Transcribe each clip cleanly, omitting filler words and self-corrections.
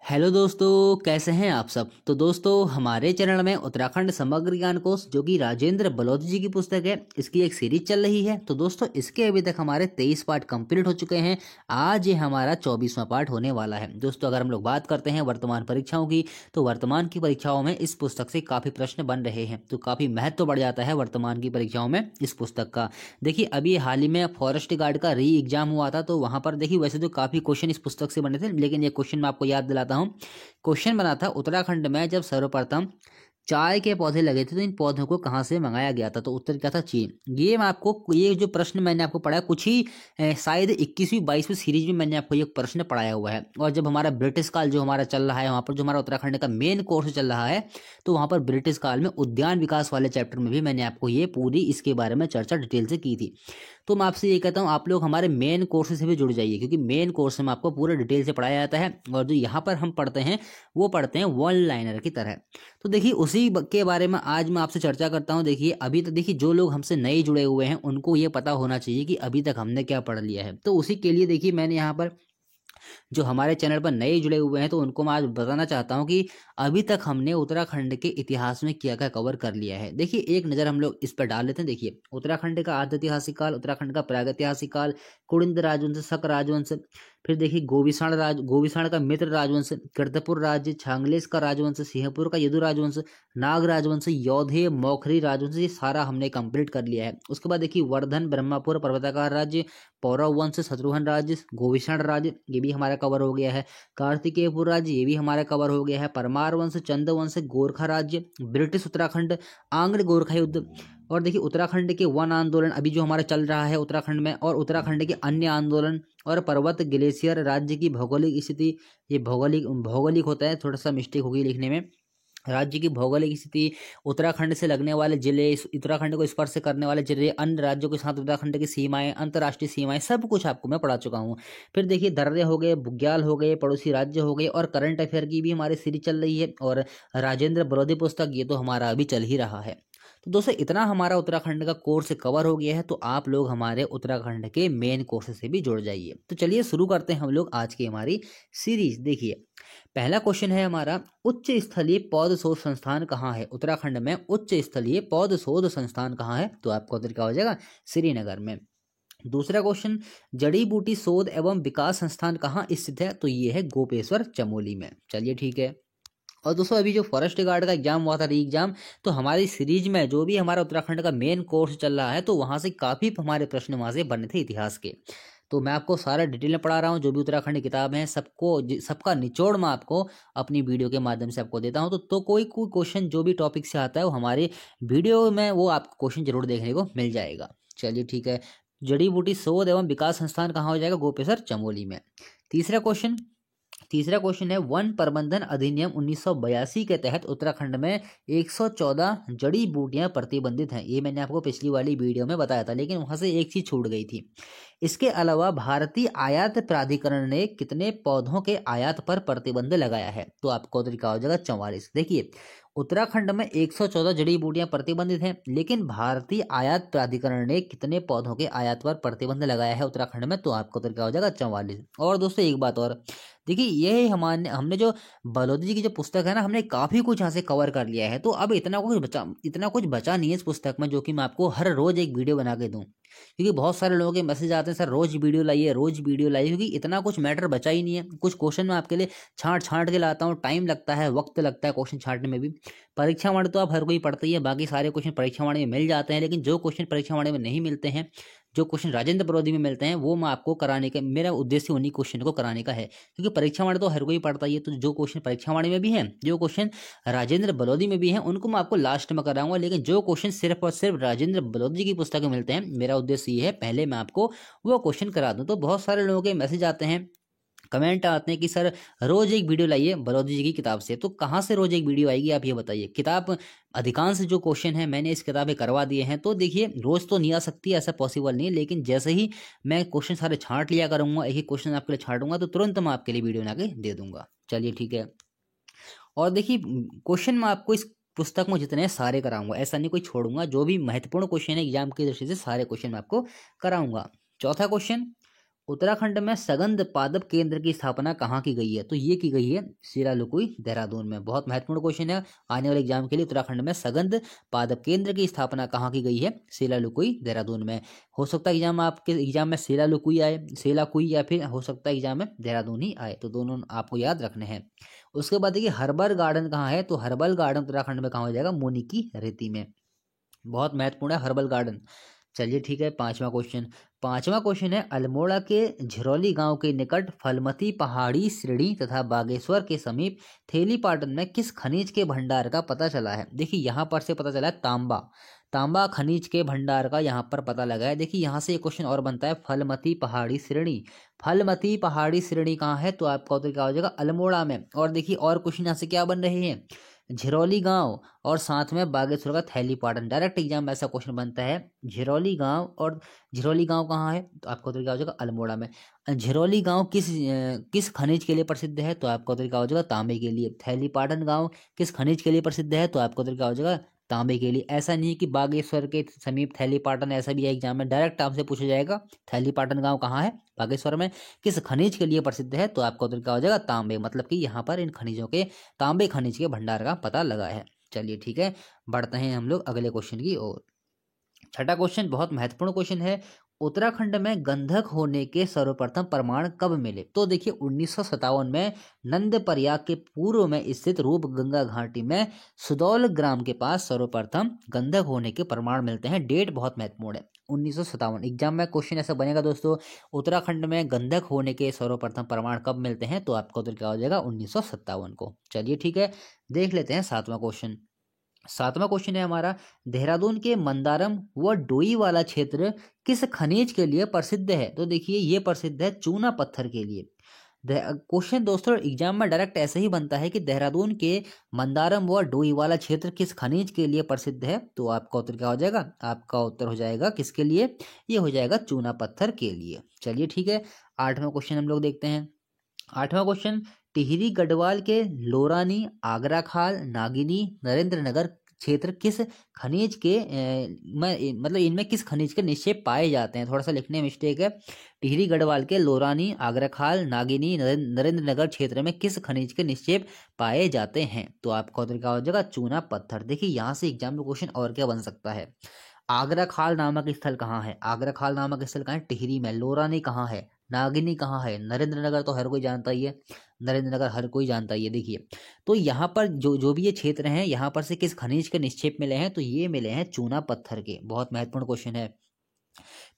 Hello दोस्तों, कैसे हैं आप सब। तो दोस्तों, हमारे चैनल में उत्तराखंड समग्र ज्ञान कोश जो कि राजेंद्र बलोच जी की पुस्तक है, इसकी एक सीरीज चल रही है। तो दोस्तों, इसके अभी तक हमारे 23 पार्ट कंप्लीट हो चुके हैं। आज ये हमारा 24वां पार्ट होने वाला है। दोस्तों, अगर हम लोग बात करते हैं वर्तमान परीक्षाओं की, तो वर्तमान की परीक्षाओं में इस पुस्तक से काफ़ी प्रश्न बन रहे हैं। तो काफ़ी महत्व बढ़ जाता है वर्तमान की परीक्षाओं में इस पुस्तक का। देखिए, अभी हाल ही में फॉरेस्ट गार्ड का री एग्जाम हुआ था, तो वहाँ पर देखिए वैसे तो काफ़ी क्वेश्चन इस पुस्तक से बने थे, लेकिन ये क्वेश्चन मैं आपको याद दिलाता हूँ। क्वेश्चन बना था, उत्तराखंड में जब सर्वप्रथम चाय के पौधे लगे थे तो इन पौधों को कहाँ से मंगाया गया था। तो उत्तर क्या था? चीन। ये मैं आपको, ये जो प्रश्न मैंने आपको पढ़ाया कुछ ही शायद 21वीं 22वीं सीरीज में मैंने आपको ये प्रश्न पढ़ाया हुआ है। और जब हमारा ब्रिटिश काल जो हमारा चल रहा है, वहाँ पर जो हमारा उत्तराखंड का मेन कोर्स चल रहा है, तो वहाँ पर ब्रिटिश काल में उद्यान विकास वाले चैप्टर में भी मैंने आपको ये पूरी इसके बारे में चर्चा डिटेल से की थी। तो मैं आपसे ये कहता हूँ, आप लोग हमारे मेन कोर्स से भी जुड़ जाइए, क्योंकि मेन कोर्स में आपको पूरा डिटेल से पढ़ाया जाता है। और जो यहाँ पर हम पढ़ते हैं वो पढ़ते हैं वन लाइनर की तरह। तो देखिए, उसी के बारे में आज मैं आपसे चर्चा करता हूँ। देखिए, अभी तक देखिए जो लोग हमसे नए जुड़े हुए हैं उनको ये पता होना चाहिए कि अभी तक हमने क्या पढ़ लिया है। तो उसी के लिए देखिए, मैंने यहाँ पर जो हमारे चैनल पर नए जुड़े हुए हैं तो उनको मैं आज बताना चाहता हूँ कि अभी तक हमने उत्तराखंड के इतिहास में क्या क्या कवर कर लिया है। देखिए, एक नज़र हम लोग इस पर डाल लेते हैं। देखिए, उत्तराखंड का आद्य ऐतिहासिक काल, उत्तराखंड का प्रागैतिहासिक काल, कुड़िंद राजवंश, शक राजवंश, फिर देखिए गोविषाण का मित्र राजवंश, कीर्तपुर राज्य, छांगलेस का राजवंश, सिंहपुर का यदु राजवंश, नाग राजवंश, योधे मौखरी राजवंश, ये सारा हमने कंप्लीट कर लिया है। उसके बाद देखिए, वर्धन, ब्रह्मपुर पर्वताकार राज्य, पौरव वंश, शत्रुघ्न राज्य, गोविषाण राज्य, ये भी हमारा कवर हो गया है। कार्तिकेयपुर राज्य, ये भी हमारा कवर हो गया है। परमार वंश, चंद वंश, गोरखा राज्य, ब्रिटिश उत्तराखंड, आंग्ल गोरखा युद्ध। और देखिए, उत्तराखंड के वन आंदोलन अभी जो हमारा चल रहा है उत्तराखंड में, और उत्तराखंड के अन्य आंदोलन, और पर्वत ग्लेशियर, राज्य की भौगोलिक स्थिति। ये भौगोलिक भौगोलिक होता है, थोड़ा सा मिस्टेक होगी लिखने में। राज्य की भौगोलिक स्थिति, उत्तराखंड से लगने वाले जिले, उत्तराखंड को स्पर्श करने वाले जिले, अन्य राज्यों के साथ उत्तराखंड की सीमाएं, अंतर्राष्ट्रीय सीमाएं, सब कुछ आपको मैं पढ़ा चुका हूँ। फिर देखिए, दर्रे हो गए, बुग्याल हो गए, पड़ोसी राज्य हो गए, और करंट अफेयर की भी हमारी सीरीज चल रही है। और राजेंद्र बरोदी पुस्तक, ये तो हमारा अभी चल ही रहा है। तो दोस्तों, इतना हमारा उत्तराखंड का कोर्स कवर हो गया है, तो आप लोग हमारे उत्तराखंड के मेन कोर्स से भी जुड़ जाइए। तो चलिए शुरू करते हैं हम लोग आज की हमारी सीरीज। देखिए, पहला क्वेश्चन है हमारा, उच्च स्थलीय पौध शोध संस्थान कहाँ है? उत्तराखंड में उच्च स्थलीय पौध शोध संस्थान कहाँ है? तो आपका उत्तर क्या हो जाएगा? श्रीनगर में। दूसरा क्वेश्चन, जड़ी बूटी शोध एवं विकास संस्थान कहाँ स्थित है? तो ये है गोपेश्वर, चमोली में। चलिए ठीक है। और दोस्तों, अभी जो फॉरेस्ट गार्ड का एग्जाम हुआ था, री एग्जाम, तो हमारी सीरीज में जो भी हमारा उत्तराखंड का मेन कोर्स चल रहा है, तो वहाँ से काफ़ी हमारे प्रश्न वहाँ से बने थे इतिहास के। तो मैं आपको सारा डिटेल में पढ़ा रहा हूँ। जो भी उत्तराखंड की किताब है, सबका निचोड़ मैं आपको अपनी वीडियो के माध्यम से आपको देता हूँ। तो कोई कोई क्वेश्चन जो भी टॉपिक से आता है वो हमारे वीडियो में वो आपको क्वेश्चन जरूर देखने को मिल जाएगा। चलिए ठीक है। जड़ी बूटी शोध एवं विकास संस्थान कहाँ हो जाएगा? गोपेश्वर, चमोली में। तीसरा क्वेश्चन तीसरा क्वेश्चन है, वन प्रबंधन अधिनियम 1982 के तहत उत्तराखंड में 114 जड़ी बूटियां प्रतिबंधित हैं। ये मैंने आपको पिछली वाली वीडियो में बताया था, लेकिन वहां से एक चीज छूट गई थी। इसके अलावा भारतीय आयात प्राधिकरण ने कितने पौधों के आयात पर प्रतिबंध लगाया है? तो आपको तरीका हो जाएगा 44। देखिए, उत्तराखंड में 114 जड़ी बूटियां प्रतिबंधित हैं, लेकिन भारतीय आयात प्राधिकरण ने कितने पौधों के आयात पर प्रतिबंध लगाया है उत्तराखंड में? तो आपको तरीका हो जाएगा 44। और दोस्तों, एक बात और, देखिए, ये हमने जो बलोदी जी की जो पुस्तक है ना, हमने काफ़ी कुछ यहाँ से कवर कर लिया है। तो अब इतना कुछ बचा नहीं है इस पुस्तक में, जो कि मैं आपको हर रोज़ एक वीडियो बना के दूँ। क्योंकि बहुत सारे लोगों के मैसेज आते हैं, सर रोज़ वीडियो लाइए, रोज़ वीडियो लाइए, क्योंकि इतना कुछ मैटर बचा ही नहीं है। कुछ क्वेश्चन मैं आपके लिए छांट छांट के लाता हूँ, टाइम लगता है, वक्त लगता है क्वेश्चन छांटने में भी। परीक्षा वाणी तो आप हर कोई पढ़ता ही है, बाकी सारे क्वेश्चन परीक्षा वाणी में मिल जाते हैं, लेकिन जो क्वेश्चन परीक्षा वाणी में नहीं मिलते हैं, जो क्वेश्चन राजेंद्र बरोदी में मिलते हैं, वो मैं आपको कराने का, मेरा उद्देश्य उन्हीं क्वेश्चन को कराने का है। क्योंकि परीक्षा वाणी तो हर कोई पढ़ता ही है, तो जो क्वेश्चन परीक्षा वाणी में भी हैं, जो क्वेश्चन राजेंद्र बलोदी में भी हैं, उनको मैं आपको लास्ट में कराऊंगा। लेकिन जो क्वेश्चन सिर्फ और सिर्फ राजेंद्र बलोदी की पुस्तक में मिलते हैं, मेरा उद्देश्य ये है पहले मैं आपको वो क्वेश्चन करा दूं। तो बहुत सारे लोगों के मैसेज आते हैं, कमेंट आते हैं कि सर रोज एक वीडियो लाइए बलोदी जी की किताब से। तो कहाँ से रोज एक वीडियो आएगी, आप ये बताइए। किताब, अधिकांश जो क्वेश्चन है मैंने इस किताब में करवा दिए हैं। तो देखिए, रोज तो नहीं आ सकती, ऐसा पॉसिबल नहीं है, लेकिन जैसे ही मैं क्वेश्चन सारे छांट लिया करूंगा, एक ही क्वेश्चन आपके लिए छांटूंगा, तो तुरंत मैं आपके लिए वीडियो बना के दे दूंगा। चलिए ठीक है। और देखिए, क्वेश्चन मैं आपको इस पुस्तक में जितने हैं सारे कराऊंगा, ऐसा नहीं कोई छोड़ूंगा। जो भी महत्वपूर्ण क्वेश्चन है एग्जाम की दृष्टि से, सारे क्वेश्चन मैं आपको कराऊंगा। चौथा क्वेश्चन, उत्तराखंड में सगंध पादप केंद्र की स्थापना कहाँ की गई है? तो ये की गई है सिरालुकुई, देहरादून में। बहुत महत्वपूर्ण क्वेश्चन है आने वाले एग्जाम के लिए। उत्तराखंड में सगंध पादप केंद्र की स्थापना कहाँ की गई है? सिरालुकुई, देहरादून में। हो सकता है एग्जाम आपके एग्जाम में सिरालुकुई आए, सेलाकुई, या फिर हो सकता है एग्जाम में देहरादून ही आए, तो दोनों आपको याद रखने हैं। उसके बाद देखिए हर्बल गार्डन कहाँ है? तो हर्बल गार्डन उत्तराखंड में कहाँ हो जाएगा? मोनी की रेती में। बहुत महत्वपूर्ण है हर्बल गार्डन। चलिए ठीक है, पांचवा क्वेश्चन है अल्मोड़ा के झिरौली गांव के निकट फलमती पहाड़ी श्रेणी तथा बागेश्वर के समीप थेलीपाटन में किस खनिज के भंडार का पता चला है? देखिए यहाँ पर से पता चला है तांबा खनिज के भंडार का यहाँ पर पता लगा है। देखिए यहाँ से एक क्वेश्चन और बनता है, फलमती पहाड़ी श्रेणी कहाँ है? तो आपका उत्तर क्या हो जाएगा? अल्मोड़ा में। और देखिए और क्वेश्चन यहाँ से क्या बन रहे हैं, झिरौली गांव और साथ में बागेश्वर का थैलीपाटन। डायरेक्ट एग्जाम में ऐसा क्वेश्चन बनता है, झिरौली गांव कहाँ है? तो आपका उत्तर क्या हो जाएगा? अल्मोड़ा में। झिरौली गांव किस खनिज के लिए प्रसिद्ध है? तो आपका उत्तर क्या हो जाएगा? तांबे के लिए। थैलीपाटन गांव किस खनिज के लिए प्रसिद्ध है? तो आपका उत्तर क्या हो जाएगा? तांबे के लिए। ऐसा नहीं कि बागेश्वर के समीप थैलीपाटन, ऐसा भी है एग्जाम में डायरेक्ट आपसे पूछा जाएगा थैलीपाटन गांव कहाँ है? बागेश्वर में। किस खनिज के लिए प्रसिद्ध है? तो आपका उत्तर क्या हो जाएगा? तांबे। मतलब कि यहाँ पर इन खनिजों के, तांबे खनिज के भंडार का पता लगा है। चलिए ठीक है, बढ़ते हैं हम लोग अगले क्वेश्चन की ओर। छठा क्वेश्चन बहुत महत्वपूर्ण क्वेश्चन है, उत्तराखंड में गंधक होने के सर्वप्रथम प्रमाण कब मिले? तो देखिए 1957 में नंदप्रयाग के पूर्व में स्थित रूप गंगा घाटी में सुदौल ग्राम के पास सर्वप्रथम गंधक होने के प्रमाण मिलते हैं। डेट बहुत महत्वपूर्ण है, 1957। एग्जाम में क्वेश्चन ऐसा बनेगा दोस्तों, उत्तराखंड में गंधक होने के सर्वप्रथम प्रमाण कब मिलते हैं? तो आपका उत्तर क्या हो जाएगा? 1957 को। चलिए ठीक है, देख लेते हैं सातवां क्वेश्चन है हमारा, देहरादून के मंदारम व डोई वाला क्षेत्र किस खनिज के लिए प्रसिद्ध है? तो देखिए ये प्रसिद्ध है चूना पत्थर के लिए। क्वेश्चन दोस्तों एग्जाम में डायरेक्ट ऐसे ही बनता है कि देहरादून के मंदारम व डोई वाला क्षेत्र किस खनिज के लिए प्रसिद्ध है? तो आपका उत्तर क्या हो जाएगा? आपका उत्तर हो जाएगा किसके लिए? ये हो जाएगा चूना पत्थर के लिए। चलिए ठीक है, आठवां क्वेश्चन हम लोग देखते हैं। आठवां क्वेश्चन, टिहरी गढ़वाल के लोरानी, आगरा खाल, नागिनी, नरेंद्र नगर क्षेत्र किस खनिज के मतलब इनमें किस खनिज के निक्षेप पाए जाते हैं? थोड़ा सा लिखने में मिस्टेक है। टिहरी गढ़वाल के लोरानी, आगरा खाल, नागिनी, नरेंद्र नगर क्षेत्र में किस खनिज के निक्षेप पाए जाते हैं? तो आपका उत्तर क्या हो जाएगा? चूना पत्थर। देखिए यहाँ से एग्जाम में क्वेश्चन और क्या बन सकता है, आगरा खाल नामक स्थल कहाँ है? आगरा खाल नामक स्थल कहाँ है? टिहरी में। लोरानी कहाँ है? नागिनी कहाँ है? नरेंद्र नगर तो हर कोई जानता ही है, नरेंद्र नगर हर कोई जानता ही है। देखिए तो यहाँ पर जो जो भी ये क्षेत्र हैं, यहाँ पर से किस खनिज के निक्षेप मिले हैं? तो ये मिले हैं चूना पत्थर के। बहुत महत्वपूर्ण क्वेश्चन है।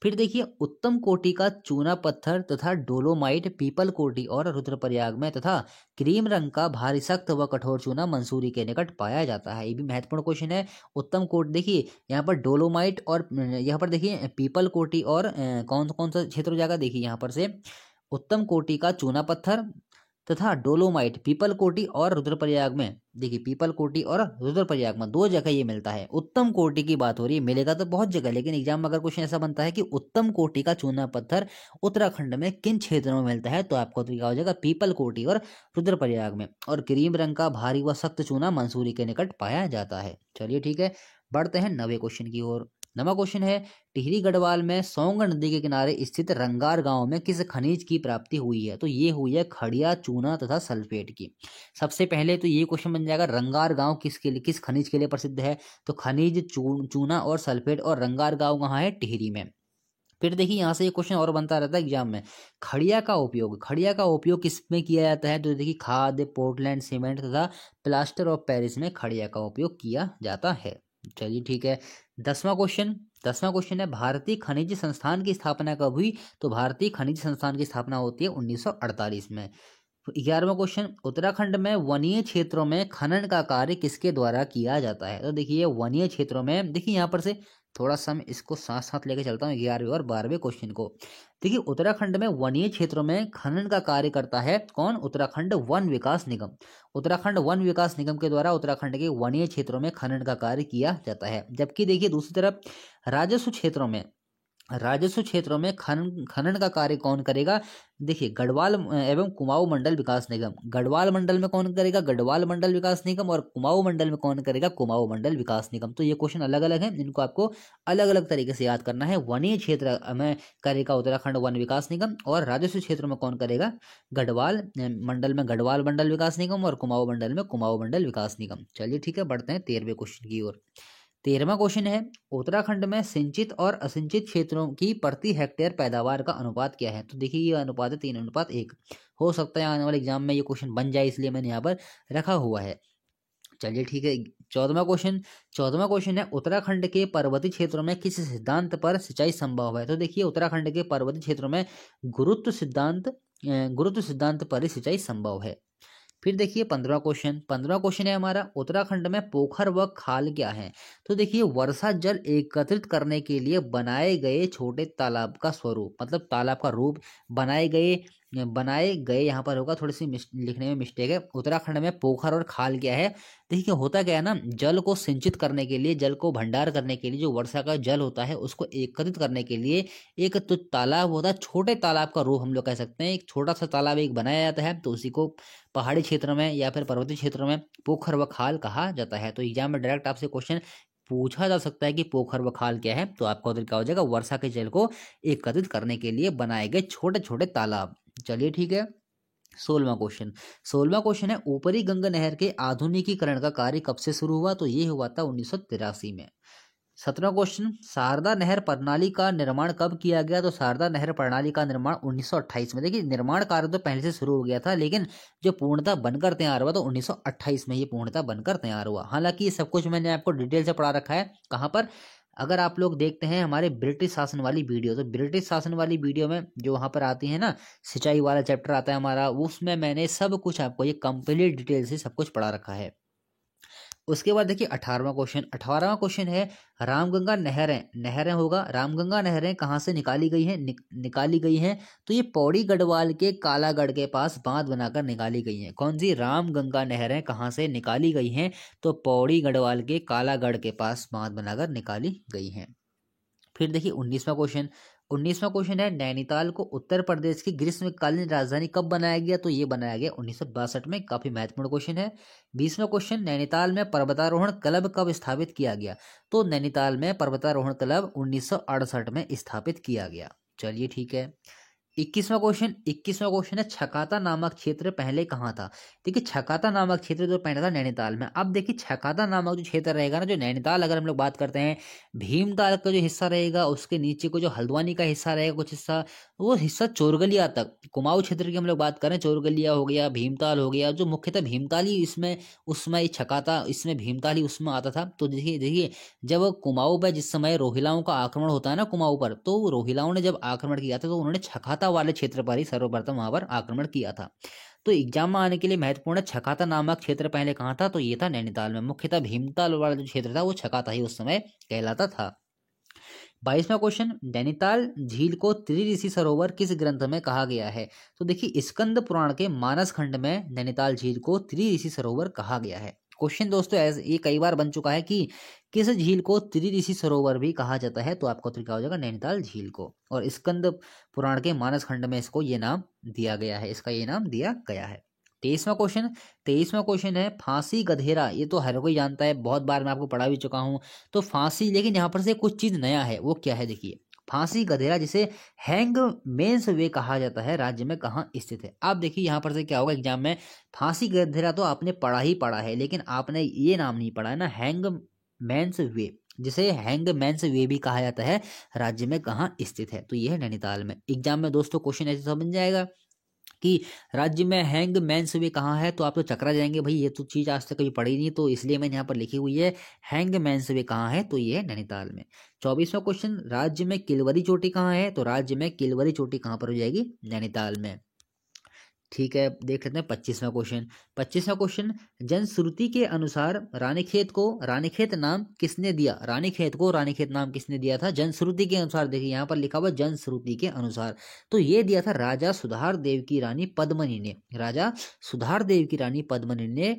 फिर देखिए उत्तम कोटि का चूना पत्थर तथा डोलोमाइट पीपल कोटि और रुद्रप्रयाग में तथा क्रीम रंग का भारी सख्त व कठोर चूना मंसूरी के निकट पाया जाता है। ये भी महत्वपूर्ण क्वेश्चन है। उत्तम कोट देखिए यहाँ पर डोलोमाइट और यहाँ पर देखिए पीपल कोटि और कौन कौन सा क्षेत्र हो जाएगा? देखिए यहाँ पर से उत्तम कोटि का चूना पत्थर तथा डोलोमाइट पीपल कोटि और रुद्रप्रयाग में, देखिए पीपल कोटि और रुद्रप्रयाग में दो जगह ये मिलता है। उत्तम कोटि की बात हो रही है, मिलेगा तो बहुत जगह, लेकिन एग्जाम में अगर क्वेश्चन ऐसा बनता है कि उत्तम कोटि का चूना पत्थर उत्तराखंड में किन क्षेत्रों में मिलता है? तो आपको क्या हो जाएगा? पीपल कोटि और रुद्रप्रयाग में। और क्रीम रंग का भारी व सख्त चूना मंसूरी के निकट पाया जाता है। चलिए ठीक है, बढ़ते हैं 9वें क्वेश्चन की ओर। 9वां क्वेश्चन है, टिहरी गढ़वाल में सोंग नदी के किनारे स्थित रंगार गांव में किस खनिज की प्राप्ति हुई है? तो ये हुई है खड़िया, चूना तथा सल्फेट की। सबसे पहले तो ये क्वेश्चन बन जाएगा, रंगार गांव किस खनिज के लिए प्रसिद्ध है? तो खनिज चूना और सल्फेट, और रंगार गांव कहाँ है? टिहरी में। फिर देखिए यहाँ से एक क्वेश्चन और बनता रहता है एग्जाम में, खड़िया का उपयोग किस में किया जाता है? तो देखिए खाद, पोर्टलैंड सीमेंट तथा प्लास्टर ऑफ पेरिस में खड़िया का उपयोग किया जाता है। चलिए ठीक है, 10वां क्वेश्चन है, भारतीय खनिज संस्थान की स्थापना कब हुई? तो भारतीय खनिज संस्थान की स्थापना होती है 1948 में। 11वां क्वेश्चन, उत्तराखंड में वनीय क्षेत्रों में खनन का कार्य किसके द्वारा किया जाता है? तो देखिए वनीय क्षेत्रों में, देखिए यहाँ पर से थोड़ा सा मैं इसको साथ साथ लेके चलता हूँ 11वें और 12वें क्वेश्चन को। देखिए उत्तराखंड में वनीय क्षेत्रों में खनन का कार्य करता है कौन? उत्तराखंड वन विकास निगम। उत्तराखंड वन विकास निगम के द्वारा उत्तराखंड के वनीय क्षेत्रों में खनन का कार्य किया जाता है। जबकि देखिए दूसरी तरफ राजस्व क्षेत्रों में राजस्व क्षेत्रों में खनन खनन का कार्य कौन करेगा? देखिए, गढ़वाल एवं कुमाऊं मंडल विकास निगम। गढ़वाल मंडल में कौन करेगा? गढ़वाल मंडल विकास निगम। और कुमाऊं मंडल में कौन करेगा? कुमाऊं मंडल विकास निगम। तो ये क्वेश्चन अलग अलग है, इनको आपको अलग अलग तरीके से याद करना है। वनीय क्षेत्र में करेगा उत्तराखंड वन विकास निगम, और राजस्व क्षेत्र में कौन करेगा? गढ़वाल मंडल में गढ़वाल मंडल विकास निगम, और कुमाऊं मंडल में कुमाऊं मंडल विकास निगम। चलिए ठीक है, बढ़ते हैं 13वें क्वेश्चन की ओर। 13वां क्वेश्चन है, उत्तराखंड में सिंचित और असिंचित क्षेत्रों की प्रति हेक्टेयर पैदावार का अनुपात क्या है? तो देखिए, ये अनुपात है 3:1। हो सकता है आने वाले एग्जाम में ये क्वेश्चन बन जाए, इसलिए मैंने यहाँ पर रखा हुआ है। चलिए ठीक है, 14वां क्वेश्चन है, उत्तराखंड के पर्वतीय क्षेत्रों में किस सिद्धांत पर सिंचाई संभव है? तो देखिए, उत्तराखंड के पर्वतीय क्षेत्रों में गुरुत्व सिद्धांत पर ही सिंचाई संभव है। फिर देखिए 15वां क्वेश्चन है हमारा, उत्तराखंड में पोखर व खाल क्या है? तो देखिए, वर्षा जल एकत्रित करने के लिए बनाए गए छोटे तालाब का स्वरूप, मतलब तालाब का रूप। बनाए गए यहाँ पर होगा, थोड़ी सी लिखने में मिस्टेक है। उत्तराखंड में पोखर और खाल क्या है? देखिए, होता क्या है ना, जल को सिंचित करने के लिए, जल को भंडार करने के लिए, जो वर्षा का जल होता है उसको एकत्रित करने के लिए एक तो तालाब होता है, छोटे तालाब का रूप हम लोग कह सकते हैं। एक छोटा सा तालाब एक बनाया जाता है, तो उसी को पहाड़ी क्षेत्र में या फिर पर्वतीय क्षेत्र में पोखर व खाल कहा जाता है। तो एग्जाम में डायरेक्ट आपसे क्वेश्चन पूछा जा सकता है कि पोखर व खाल क्या है, तो आपका उत्तर क्या हो जाएगा? वर्षा के जल को एकत्रित करने के लिए बनाए गए छोटे छोटे तालाब। चलिए ठीक है, 16वां क्वेश्चन है, ऊपरी गंगा नहर के आधुनिकीकरण का कार्य कब से शुरू हुआ? तो ये हुआ था 1983 में। 17वां क्वेश्चन, शारदा नहर प्रणाली का निर्माण कब किया गया? तो शारदा नहर प्रणाली का निर्माण 1928 में। देखिए, निर्माण कार्य तो पहले से शुरू हो गया था, लेकिन जो पूर्णतः बनकर तैयार हुआ तो 1928 में ये पूर्णतः बनकर तैयार हुआ। हालांकि ये सब कुछ मैंने आपको डिटेल से पढ़ा रखा है। कहाँ पर? अगर आप लोग देखते हैं हमारे ब्रिटिश शासन वाली वीडियो, तो ब्रिटिश शासन वाली वीडियो में जो वहाँ पर आती है ना, सिंचाई वाला चैप्टर आता है हमारा, उसमें मैंने सब कुछ आपको ये कंप्लीट डिटेल से सब कुछ पढ़ा रखा है। उसके बाद देखिए 18वां क्वेश्चन है, रामगंगा नहरें नहरें होगा, रामगंगा नहरें कहाँ से निकाली गई हैं? निकाली गई हैं तो ये पौड़ी गढ़वाल के कालागढ़ के पास बांध बनाकर निकाली गई हैं। कौन सी? रामगंगा नहरें कहाँ से निकाली गई हैं? तो पौड़ी गढ़वाल के कालागढ़ के पास बांध बनाकर निकाली गई हैं। फिर देखिए 19वां क्वेश्चन है, नैनीताल को उत्तर प्रदेश की ग्रीष्मकालीन राजधानी कब बनाया गया? तो ये बनाया गया 1962 में। काफी महत्वपूर्ण क्वेश्चन है। 20वां क्वेश्चन, नैनीताल में पर्वतारोहण क्लब कब स्थापित किया गया? तो नैनीताल में पर्वतारोहण क्लब 1968 में स्थापित किया गया। चलिए ठीक है, 21वां क्वेश्चन है, छकाता नामक क्षेत्र पहले कहाँ था? देखिए, छकाता नामक क्षेत्र जो पहले था नैनीताल में। अब देखिए, छकाता नामक जो क्षेत्र रहेगा ना, जो नैनीताल अगर हम लोग बात करते हैं, भीमताल का जो हिस्सा रहेगा उसके नीचे को जो हल्द्वानी का हिस्सा रहेगा कुछ हिस्सा, वो हिस्सा चोरगलिया तक, कुमाऊं क्षेत्र की हम लोग बात करें, चोरगलिया हो गया, भीमताल हो गया, जो मुख्यतः भीमताल ही इसमें उसमें छकाता, इसमें भीमताल ही उसमें आता था। तो देखिए देखिए जब कुमाऊं पर जिस समय रोहिलाओं का आक्रमण होता है ना कुमाऊं पर, तो रोहिलाओं ने जब आक्रमण किया था तो उन्होंने छकाता वाले क्षेत्र पर ही सर्वप्रथम वहां पर आक्रमण किया था। तो एग्जाम में आने के लिए महत्वपूर्ण है, छकाता नामक क्षेत्र पहले कहाँ था? तो ये था नैनीताल में। मुख्यतः भीमताल वाला जो क्षेत्र था वो छकाता ही उस समय कहलाता था। 22वां क्वेश्चन, नैनीताल झील को त्रिऋषि सरोवर किस ग्रंथ में कहा गया है? तो देखिए, स्कंद पुराण के मानस खंड में नैनीताल झील को त्रिऋषि सरोवर कहा गया है। क्वेश्चन दोस्तों ये कई बार बन चुका है कि किस झील को त्रिऋषि सरोवर भी कहा जाता है? तो आपको उत्तर क्या हो जाएगा? नैनीताल झील को। और स्कंद पुराण के मानस खंड में इसको ये नाम दिया गया है, इसका ये नाम दिया गया है। 23वां क्वेश्चन है, फांसी गधेरा, ये तो हर कोई जानता है, बहुत बार मैं आपको पढ़ा भी चुका हूँ। तो फांसी, लेकिन यहाँ पर से कुछ चीज नया है, वो क्या है? देखिए, फांसी गधेरा जिसे हैंग मेंस वे कहा जाता है, राज्य में कहाँ स्थित है? आप देखिए यहाँ पर से क्या होगा एग्जाम में, फांसी गधेरा तो आपने पढ़ा ही पढ़ा है, लेकिन आपने ये नाम नहीं पढ़ा है ना, हैंग मेंस वे, जिसे हैंग मेंस वे भी कहा जाता है, राज्य में कहाँ स्थित है? तो ये है नैनीताल में। एग्जाम में दोस्तों क्वेश्चन ऐसे समझ जाएगा कि राज्य में हैंग मैंस वे कहाँ है, तो आप तो चकरा जाएंगे, भाई ये तो चीज आज तक कभी पढ़ी नहीं, तो इसलिए मैंने यहाँ पर लिखी हुई है हैंग मैंस वे कहाँ है, तो ये है नैनीताल में। 24वां क्वेश्चन, राज्य में किलवरी चोटी कहाँ है? तो राज्य में किलवरी चोटी कहाँ पर हो जाएगी? नैनीताल में। ठीक है, देख लेते हैं 25वां क्वेश्चन, जनश्रुति के अनुसार रानीखेत नाम किसने दिया? रानीखेत को रानीखेत नाम किसने दिया था? जनश्रुति के अनुसार। देखिए यहाँ पर लिखा हुआ जनश्रुति के अनुसार, तो ये दिया था राजा सुधार देव की रानी पद्मनी ने। राजा सुधार देव की रानी पद्मनी ने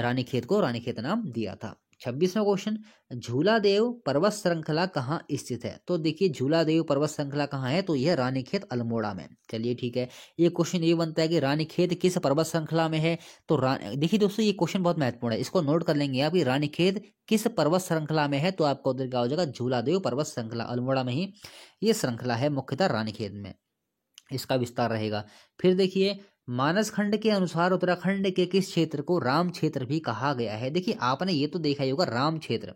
रानीखेत को रानीखेत नाम दिया था। 26वां क्वेश्चन, झूलादेव पर्वत श्रृंखला कहाँ स्थित है? तो देखिए झूलादेव पर्वत श्रृंखला कहाँ है, तो यह रानीखेत अल्मोड़ा में। चलिए ठीक है, ये क्वेश्चन ये बनता है कि रानीखेत किस पर्वत श्रृंखला में है? तो देखिए दोस्तों ये क्वेश्चन बहुत महत्वपूर्ण है, इसको नोट कर लेंगे आप, रानीखेत किस पर्वत श्रृंखला में है, तो आपका उत्तर क्या हो जाएगा, झूलादेव पर्वत श्रृंखला, अल्मोड़ा में ही ये श्रृंखला है, मुख्यतः रानीखेत में इसका विस्तार रहेगा। फिर देखिए मानस खंड के अनुसार उत्तराखंड के किस क्षेत्र को राम क्षेत्र भी कहा गया है? देखिए आपने ये तो देखा ही होगा राम क्षेत्र,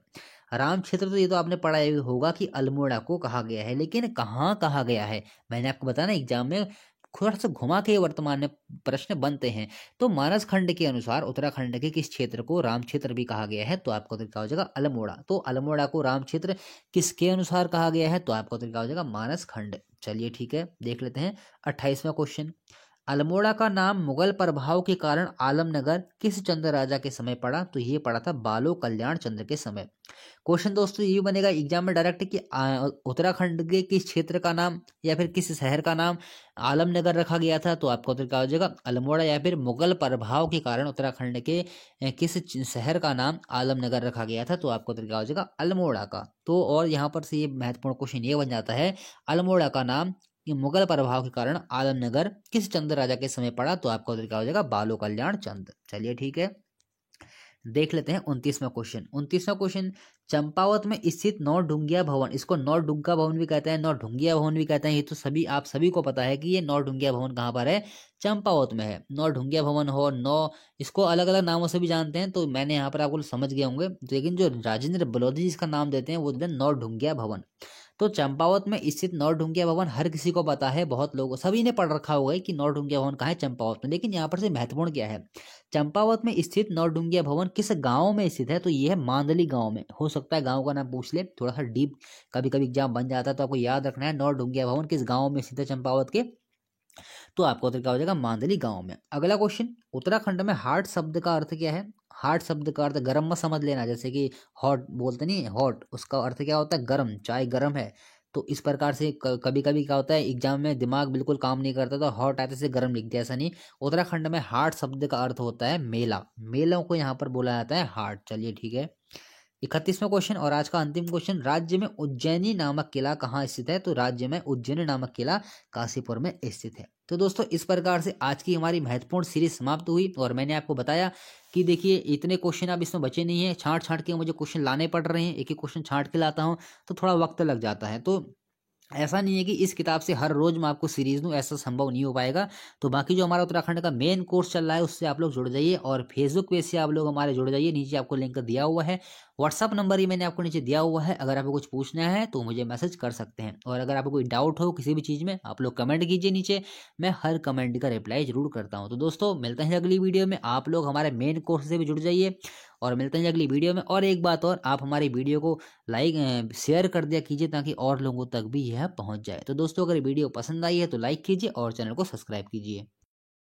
राम क्षेत्र तो ये तो आपने पढ़ा ही होगा कि अल्मोड़ा को कहा गया है, लेकिन कहाँ कहा गया है? मैंने आपको बताया ना एग्जाम में थोड़ा सा घुमा के वर्तमान में प्रश्न बनते हैं। तो मानस खंड के अनुसार उत्तराखंड के किस क्षेत्र को राम क्षेत्र भी कहा गया है? तो आपका उत्तर क्या हो जाएगा, अल्मोड़ा। तो अल्मोड़ा को राम क्षेत्र किसके अनुसार कहा गया है? तो आपका उत्तर क्या हो जाएगा, मानस खंड। चलिए ठीक है, देख लेते हैं 28वां क्वेश्चन, अल्मोड़ा का नाम मुगल प्रभाव के कारण आलमनगर किस चंद्र राजा के समय पड़ा? तो ये पड़ा था बालो कल्याण चंद्र के समय। क्वेश्चन दोस्तों ये बनेगा एग्जाम में डायरेक्ट कि उत्तराखंड के किस क्षेत्र का नाम या फिर किस शहर का नाम आलमनगर रखा गया था? तो आपका उत्तर क्या हो जाएगा, अल्मोड़ा, या फिर मुगल प्रभाव के कारण उत्तराखंड के किस शहर का नाम आलमनगर रखा गया था? तो आपका उत्तर क्या हो जाएगा, अल्मोड़ा का। तो और यहाँ पर से ये महत्वपूर्ण क्वेश्चन ये बन जाता है, अल्मोड़ा का नाम कि मुगल प्रभाव के कारण आलमनगर किस चंद्र राजा के समय पड़ा? तो आपका उत्तर क्या हो जाएगा, बालो कल्याण चंद्र। चलिए ठीक है, देख लेते हैं 29वां क्वेश्चन। 29वां क्वेश्चन, चंपावत में स्थित नौढुंगिया भवन, इसको नौढुंगा भवन भी कहते हैं, नौढुंगिया भवन भी कहते हैं, ये तो सभी आप सभी को पता है कि ये नौढुंगिया भवन कहाँ पर है, चंपावत में है। नौढुंगिया भवन हो इसको अलग अलग नामों से भी जानते हैं, तो मैंने यहाँ पर आपको समझ गए होंगे, लेकिन जो राजेंद्र बलोदी जिसका नाम देते हैं वो देते हैं नौढुंगिया भवन। तो चंपावत में स्थित नौढुंगिया भवन हर किसी को पता है, बहुत लोग सभी ने पढ़ रखा होगा कि नौढुंगिया भवन कहाँ है, चंपावत में। लेकिन यहाँ पर से महत्वपूर्ण क्या है, चंपावत में स्थित नौढुंगिया भवन किस गांव में स्थित है? तो ये है मांदली गांव में। हो सकता है गांव का नाम पूछ ले, थोड़ा सा डीप कभी कभी एग्जाम बन जाता है, तो आपको याद रखना है नौढुंगिया भवन किस गांव में स्थित है चंपावत के। तो आपका उत्तर क्या हो जाएगा, मांदली गांव में। अगला क्वेश्चन, उत्तराखंड में हार्ट शब्द का अर्थ क्या है? हार्ट शब्द का अर्थ गर्म मत समझ लेना, जैसे कि हॉट बोलते नहीं, हॉट उसका अर्थ क्या होता है, गर्म, चाय गर्म है। तो इस प्रकार से कभी कभी क्या होता है एग्जाम में दिमाग बिल्कुल काम नहीं करता, तो हॉट आते से गर्म लिख दिया, ऐसा नहीं। उत्तराखंड में हार्ट शब्द का अर्थ होता है मेला, मेलों को यहाँ पर बोला जाता है हार्ट। चलिए ठीक है, 31वां क्वेश्चन और आज का अंतिम क्वेश्चन, राज्य में उज्जैनी नामक किला कहाँ स्थित है? तो राज्य में उज्जैनी नामक किला काशीपुर में स्थित है। तो दोस्तों इस प्रकार से आज की हमारी महत्वपूर्ण सीरीज समाप्त हुई, और मैंने आपको बताया कि देखिए इतने क्वेश्चन अब इसमें बचे नहीं है, छांट छांट के मुझे क्वेश्चन लाने पड़ रहे हैं, एक एक क्वेश्चन छांट के लाता हूँ तो थोड़ा वक्त लग जाता है। तो ऐसा नहीं है कि इस किताब से हर रोज मैं आपको सीरीज दूं, ऐसा संभव नहीं हो पाएगा। तो बाकी जो हमारा उत्तराखंड का मेन कोर्स चल रहा है उससे आप लोग जुड़ जाइए, और फेसबुक पेज से आप लोग हमारे जुड़ जाइए, नीचे आपको लिंक दिया हुआ है, व्हाट्सअप नंबर ही मैंने आपको नीचे दिया हुआ है। अगर आपको कुछ पूछना है तो मुझे मैसेज कर सकते हैं, और अगर आपको कोई डाउट हो किसी भी चीज़ में आप लोग कमेंट कीजिए नीचे, मैं हर कमेंट का रिप्लाई जरूर करता हूँ। तो दोस्तों मिलते हैं अगली वीडियो में, आप लोग हमारे मेन कोर्स से भी जुड़ जाइए, और मिलते हैं अगली वीडियो में। और एक बात और, आप हमारी वीडियो को लाइक शेयर कर दिया कीजिए ताकि और लोगों तक भी यह पहुंच जाए। तो दोस्तों अगर वीडियो पसंद आई है तो लाइक कीजिए और चैनल को सब्सक्राइब कीजिए।